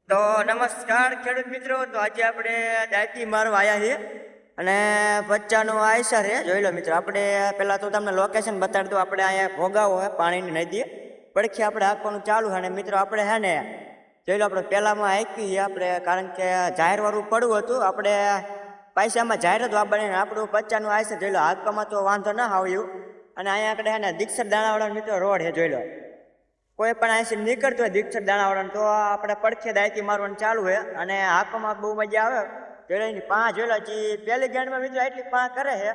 તો નમસ્કાર ખેડૂત મિત્રો. તો આજે આપણે દાયતી મારવા આવ્યા છીએ અને બચ્ચાનું આયસર છે. જોઈ લો મિત્રો, આપણે પહેલાં તો તમને લોકેશન બતાડી દઉં. આપણે અહીંયા ભોગાવો છે પાણીની નદી પડખે આપણે હાંકવાનું ચાલુ છે. અને મિત્રો આપણે છે ને જોઈ લો, આપણે પહેલાંમાં હાંકી આપણે, કારણ કે જાહેરવાળું પડવું હતું. આપણે પૈસામાં જાહેર જ વાપરીને આપણું બચ્ચાનું આયસર જોઈ લો. હાંકવામાં તો વાંધો ના આવ્યું. અને અહીંયા આપણે છે ને દીક્ષર દાણાવાળાનો મિત્રો રોડ છે. જોઈ લો, કોઈ પણ અહીંથી નીકળતું હોય દીક્ષર દાણાવાળાને તો આપણે પડખે દાયકી મારવાનું ચાલુ હોય. અને હાંકવામાં બહુ મજા આવે. જોઈ પાંચ જોઈ લો, પહેલી ગેન્ડમાં મિત્રો એટલી પાંચ કરે છે,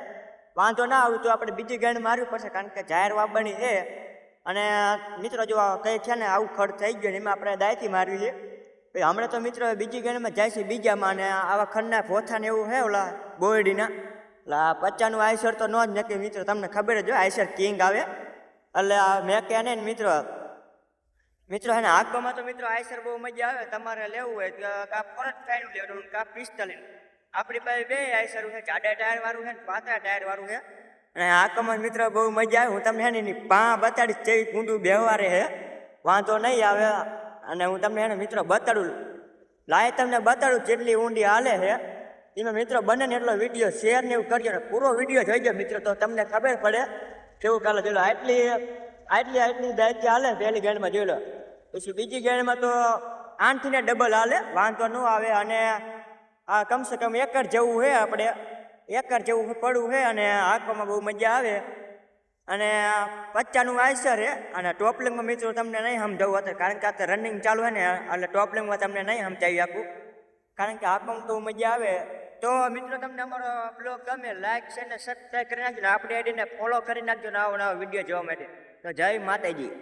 વાંધો ના આવ્યું તો આપણે બીજી ગેન્ડ મારવી પડશે, કારણ કે જાહેર વાબણી છે. અને મિત્રો જો કંઈ છે ને આવું ખર્ચ થઈ ગયો ને એમાં આપણે દાયતી મારવી છે. પછી હમણાં તો મિત્રો બીજી ગેન્ડમાં જાય છે બીજામાં, અને આવા ખંડના પોથાને એવું છે ઓલા બોરડીના એટલે આ બચ્ચાનું આયસર તો ન જ નક્કી મિત્રો, તમને ખબર જ હોય આયસર કિંગ આવે એટલે આ મેં કે નહીં મિત્રો. મિત્રો હે ને હાંકવામાં તો મિત્રો આયસર બહુ મજા આવે. તમારે લેવું હોય તો કાં ફરજ ટાયર લેવાનું, કાં 45. આપણી પાસે બે આયસર છે, જાડા ટાયર વાળું છે ને પાતળા ટાયર વાળું છે. અને હાંકવામાં મિત્રો બહુ મજા આવે. હું તમને હે ને એની પા બતાડીશ જેવી ઊંડું બેહવારે છે, વાંધો નહીં આવે. અને હું તમને એને મિત્રો બતાડું, લાય તમને બતાડું જેટલી ઊંડી હાલે છે. એમાં મિત્રો બને ને એટલો વિડીયો શેર ને એવું કરજો ને પૂરો વિડીયો જોઈ ગયો મિત્રો, તો તમને ખબર પડે કેવું કાલે. જોઈ લો આટલી દાયકી હાલે પહેલી ગેન્ડમાં. જોઈ લો પછી બીજી ગેન્ડમાં તો 8 થી ડબલ હાલે, વાંધો ન આવે. અને આ કમસે કમ એકર જેવું છે, આપણે એકર જેવું પડવું છે. અને હાંકવામાં બહુ મજા આવે. અને બચ્ચાનું આયસર છે. અને ટોપલિંગમાં મિત્રો તમને નહીં સમજાવું અત્યારે, કારણ કે અત્યારે રનિંગ ચાલુ છે ને, એટલે ટોપલિંગમાં તમને નહીં સમજાવી આપું, કારણ કે હાંકવામાં તો મજા આવે. તો મિત્રો તમને અમારો બ્લોગ ગમે, લાઈક શેર ને સબસ્ક્રાઈબ કરી નાખજો. આપણી આઈડીને ફોલો કરી નાખજો નવા નવા વિડીયો જોવા માટે. તો જય માતાજી.